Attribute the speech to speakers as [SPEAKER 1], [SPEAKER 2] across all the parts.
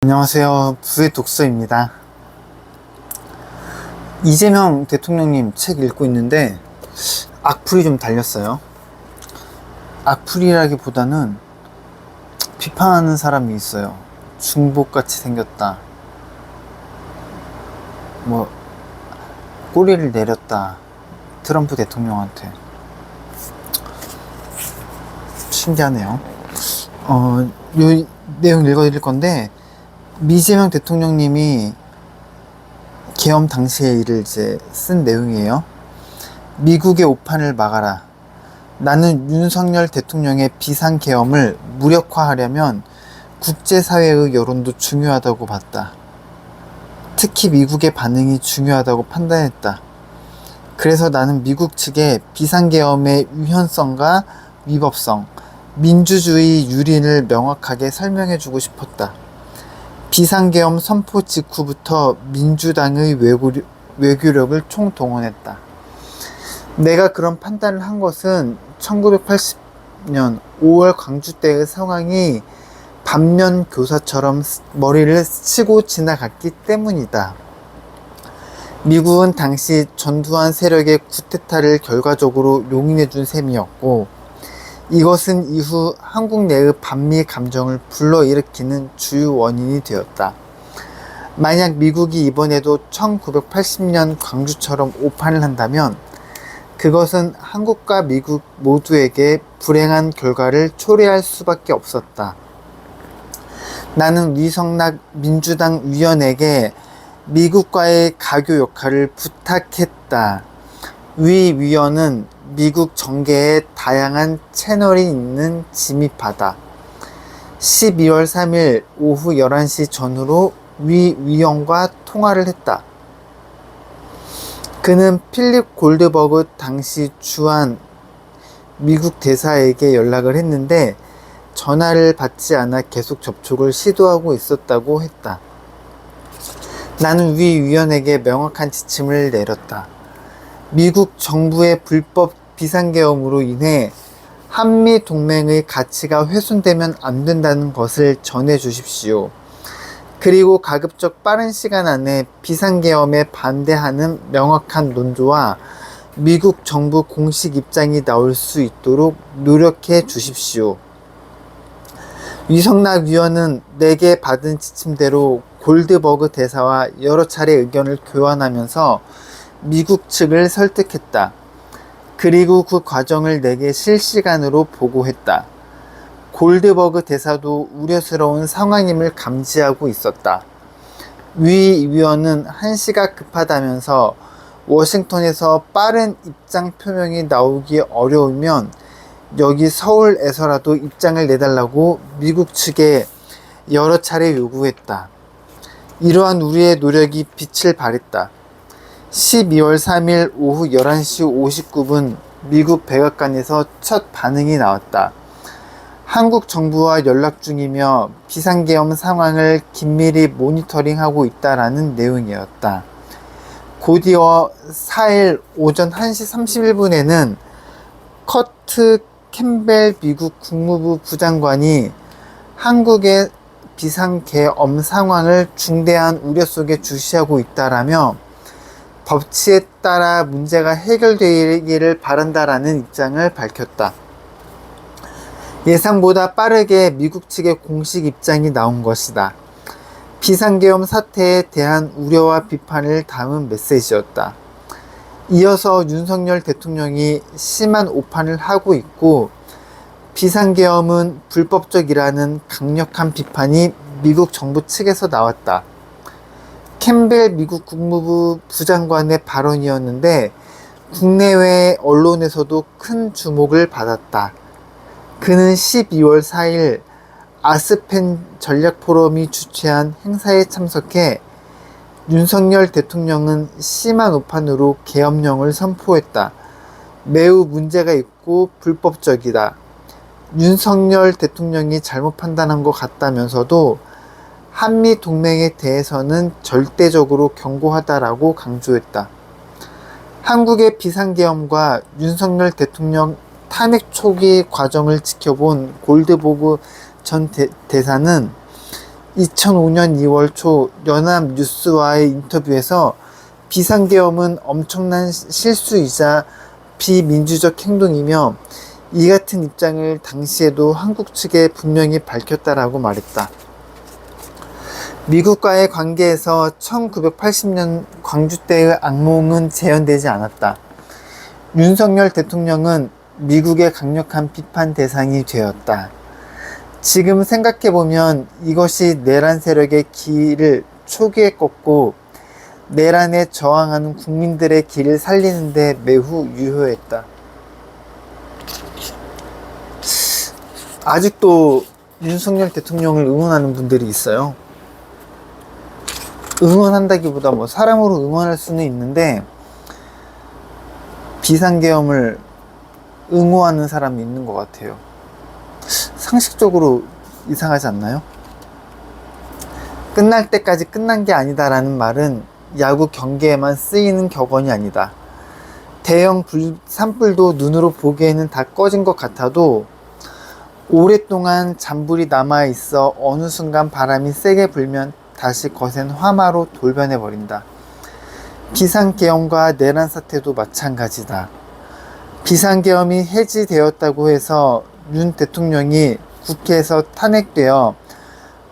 [SPEAKER 1] 안녕하세요. 부의 독서입니다. 이재명 대통령님 책 읽고 있는데 악플이 좀 달렸어요. 악플이라기보다는 비판하는 사람이 있어요. 중복같이 생겼다. 꼬리를 내렸다. 트럼프 대통령한테. 신기하네요. 요 내용 읽어드릴 건데, 이재명 대통령님이 계엄 당시의 일을 쓴 내용이에요. 미국의 오판을 막아라. 나는 윤석열 대통령의 비상계엄을 무력화하려면 국제사회의 여론도 중요하다고 봤다. 특히 미국의 반응이 중요하다고 판단했다. 그래서 나는 미국 측에 비상계엄의 유연성과 위법성, 민주주의 유린을 명확하게 설명해주고 싶었다. 비상계엄 선포 직후부터 민주당의 외교력을 총동원했다. 내가 그런 판단을 한 것은 1980년 5월 광주 때의 상황이 반면 교사처럼 머리를 스치고 지나갔기 때문이다. 미국은 당시 전두환 세력의 쿠데타를 결과적으로 용인해준 셈이었고, 이것은 이후 한국 내의 반미 감정을 불러일으키는 주요 원인이 되었다. 만약 미국이 이번에도 1980년 광주처럼 오판을 한다면 그것은 한국과 미국 모두에게 불행한 결과를 초래할 수밖에 없었다. 나는 위성락 민주당 위원에게 미국과의 가교 역할을 부탁했다. 위 위원은 미국 정계에 다양한 채널이 있는 진미파다. 12월 3일 오후 11시 전후로 위 위원과 통화를 했다. 그는 필립 골드버그 당시 주한 미국 대사에게 연락을 했는데 전화를 받지 않아 계속 접촉을 시도하고 있었다고 했다. 나는 위 위원에게 명확한 지침을 내렸다. 미국 정부의 불법 비상계엄으로 인해 한미 동맹의 가치가 훼손되면 안 된다는 것을 전해 주십시오. 그리고 가급적 빠른 시간 안에 비상계엄에 반대하는 명확한 논조와 미국 정부 공식 입장이 나올 수 있도록 노력해 주십시오. 위성락 위원은 내게 받은 지침대로 골드버그 대사와 여러 차례 의견을 교환하면서 미국 측을 설득했다. 그리고 그 과정을 내게 실시간으로 보고했다. 골드버그 대사도 우려스러운 상황임을 감지하고 있었다. 위 위원은 한시가 급하다면서 워싱턴에서 빠른 입장 표명이 나오기 어려우면 여기 서울에서라도 입장을 내달라고 미국 측에 여러 차례 요구했다. 이러한 우리의 노력이 빛을 발했다. 12월 3일 오후 11시 59분 미국 백악관에서 첫 반응이 나왔다. 한국 정부와 연락 중이며 비상계엄 상황을 긴밀히 모니터링하고 있다라는 내용이었다. 곧이어 4일 오전 1시 31분에는 커트 캠벨 미국 국무부 부장관이 한국의 비상계엄 상황을 중대한 우려 속에 주시하고 있다라며 법치에 따라 문제가 해결되기를 바란다라는 입장을 밝혔다. 예상보다 빠르게 미국 측의 공식 입장이 나온 것이다. 비상계엄 사태에 대한 우려와 비판을 담은 메시지였다. 이어서 윤석열 대통령이 심한 오판을 하고 있고 비상계엄은 불법적이라는 강력한 비판이 미국 정부 측에서 나왔다. 캠벨 미국 국무부 부장관의 발언이었는데 국내외 언론에서도 큰 주목을 받았다. 그는 12월 4일 아스펜 전략포럼이 주최한 행사에 참석해 윤석열 대통령은 심한 오판으로 계엄령을 선포했다. 매우 문제가 있고 불법적이다. 윤석열 대통령이 잘못 판단한 것 같다면서도 한미 동맹에 대해서는 절대적으로 경고하다라고 강조했다. 한국의 비상계엄과 윤석열 대통령 탄핵 초기 과정을 지켜본 골드버그 전 대사는 2005년 2월 초 연합뉴스와의 인터뷰에서 비상계엄은 엄청난 실수이자 비민주적 행동이며 이 같은 입장을 당시에도 한국 측에 분명히 밝혔다라고 말했다. 미국과의 관계에서 1980년 광주 때의 악몽은 재현되지 않았다. 윤석열 대통령은 미국의 강력한 비판 대상이 되었다. 지금 생각해보면 이것이 내란 세력의 길을 초기에 꺾고 내란에 저항하는 국민들의 길을 살리는 데 매우 유효했다. 아직도 윤석열 대통령을 응원하는 분들이 있어요. 응원한다기보다 뭐 사람으로 응원할 수는 있는데 비상계엄을 응원하는 사람이 있는 것 같아요. 상식적으로 이상하지 않나요? 끝날 때까지 끝난 게 아니다라는 말은 야구 경기에만 쓰이는 격언이 아니다. 대형 산불도 눈으로 보기에는 다 꺼진 것 같아도 오랫동안 잔불이 남아있어 어느 순간 바람이 세게 불면 다시 거센 화마로 돌변해버린다. 비상계엄과 내란 사태도 마찬가지다. 비상계엄이 해지되었다고 해서 윤 대통령이 국회에서 탄핵되어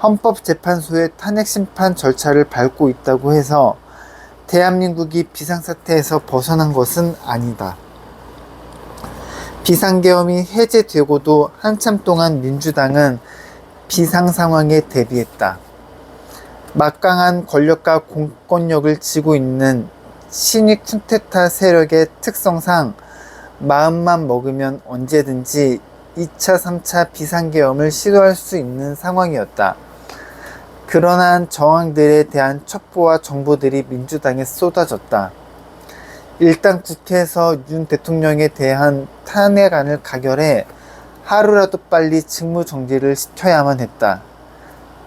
[SPEAKER 1] 헌법재판소의 탄핵심판 절차를 밟고 있다고 해서 대한민국이 비상사태에서 벗어난 것은 아니다. 비상계엄이 해제되고도 한참 동안 민주당은 비상상황에 대비했다. 막강한 권력과 공권력을 쥐고 있는 신위 쿤데타 세력의 특성상 마음만 먹으면 언제든지 2차, 3차 비상계엄을 시도할 수 있는 상황이었다. 그러한 저항들에 대한 첩보와 정보들이 민주당에 쏟아졌다. 일단 국회에서 윤 대통령에 대한 탄핵안을 가결해 하루라도 빨리 직무정지를 시켜야만 했다.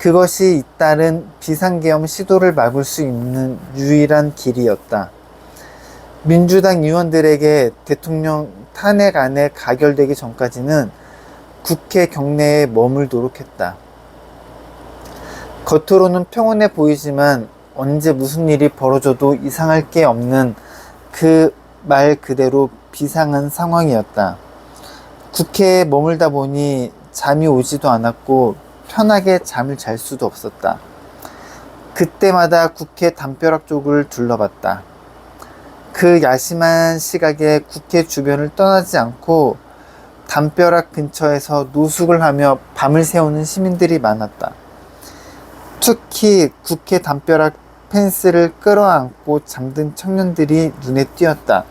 [SPEAKER 1] 그것이 잇따른 비상계엄 시도를 막을 수 있는 유일한 길이었다. 민주당 의원들에게 대통령 탄핵안에 가결되기 전까지는 국회 경내에 머물도록 했다. 겉으로는 평온해 보이지만 언제 무슨 일이 벌어져도 이상할 게 없는 그 말 그대로 비상한 상황이었다. 국회에 머물다 보니 잠이 오지도 않았고 편하게 잠을 잘 수도 없었다. 그때마다 국회 담벼락 쪽을 둘러봤다. 그 야심한 시각에 국회 주변을 떠나지 않고 담벼락 근처에서 노숙을 하며 밤을 새우는 시민들이 많았다. 특히 국회 담벼락 펜스를 끌어안고 잠든 청년들이 눈에 띄었다.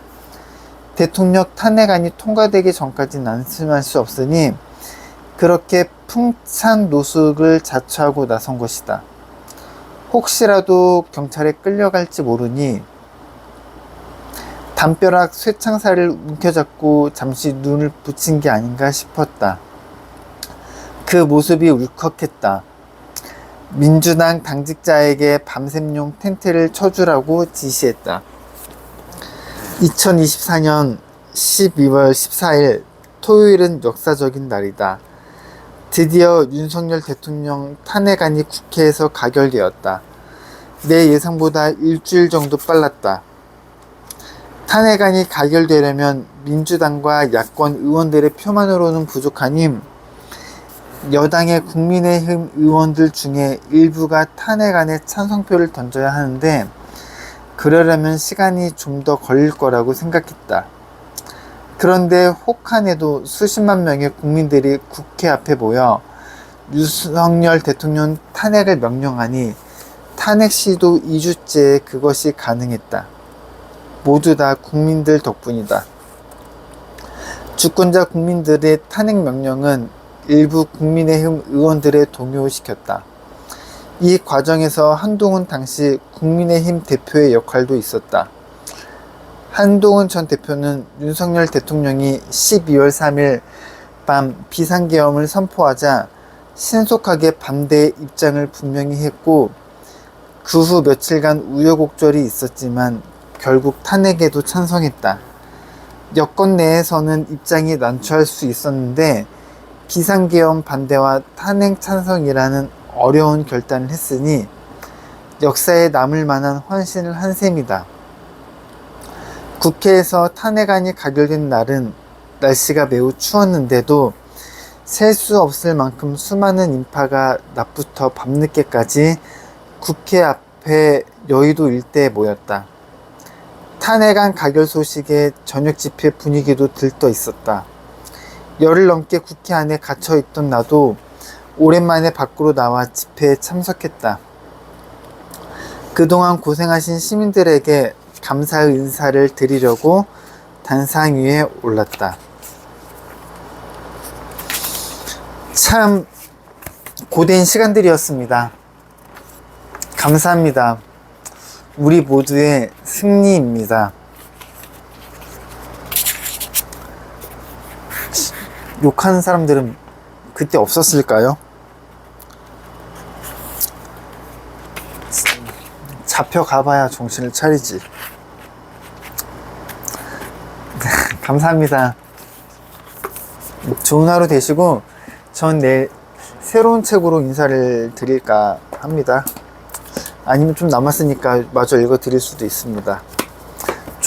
[SPEAKER 1] 대통령 탄핵안이 통과되기 전까지는 안심할 수 없으니 그렇게 풍찬 노숙을 자처하고 나선 것이다. 혹시라도 경찰에 끌려갈지 모르니 담벼락 쇠창살을 움켜잡고 잠시 눈을 붙인 게 아닌가 싶었다. 그 모습이 울컥했다. 민주당 당직자에게 밤샘용 텐트를 쳐주라고 지시했다. 2024년 12월 14일 토요일은 역사적인 날이다. 드디어 윤석열 대통령 탄핵안이 국회에서 가결되었다. 내 예상보다 일주일 정도 빨랐다. 탄핵안이 가결되려면 민주당과 야권 의원들의 표만으로는 부족하니 여당의 국민의힘 의원들 중에 일부가 탄핵안에 찬성표를 던져야 하는데 그러려면 시간이 좀 더 걸릴 거라고 생각했다. 그런데 혹한에도 수십만 명의 국민들이 국회 앞에 모여 윤석열 대통령 탄핵을 명령하니 탄핵 시도 2주째 그것이 가능했다. 모두 다 국민들 덕분이다. 주권자 국민들의 탄핵 명령은 일부 국민의힘 의원들의 동요를 시켰다. 이 과정에서 한동훈 당시 국민의힘 대표의 역할도 있었다. 한동훈 전 대표는 윤석열 대통령이 12월 3일 밤 비상계엄을 선포하자 신속하게 반대의 입장을 분명히 했고 그 후 며칠간 우여곡절이 있었지만 결국 탄핵에도 찬성했다. 여권 내에서는 입장이 난처할 수 있었는데 비상계엄 반대와 탄핵 찬성이라는 어려운 결단을 했으니 역사에 남을 만한 헌신을 한 셈이다. 국회에서 탄핵안이 가결된 날은 날씨가 매우 추웠는데도 셀 수 없을 만큼 수많은 인파가 낮부터 밤늦게까지 국회 앞에 여의도 일대에 모였다. 탄핵안 가결 소식에 저녁 집회 분위기도 들떠 있었다. 열흘 넘게 국회 안에 갇혀있던 나도 오랜만에 밖으로 나와 집회에 참석했다. 그동안 고생하신 시민들에게 감사의 인사를 드리려고 단상 위에 올랐다. 참 고된 시간들이었습니다. 감사합니다. 우리 모두의 승리입니다. 욕하는 사람들은 그때 없었을까요? 잡혀가봐야 정신을 차리지. 감사합니다. 좋은 하루 되시고 전 내일 새로운 책으로 인사를 드릴까 합니다. 아니면 좀 남았으니까 마저 읽어 드릴 수도 있습니다.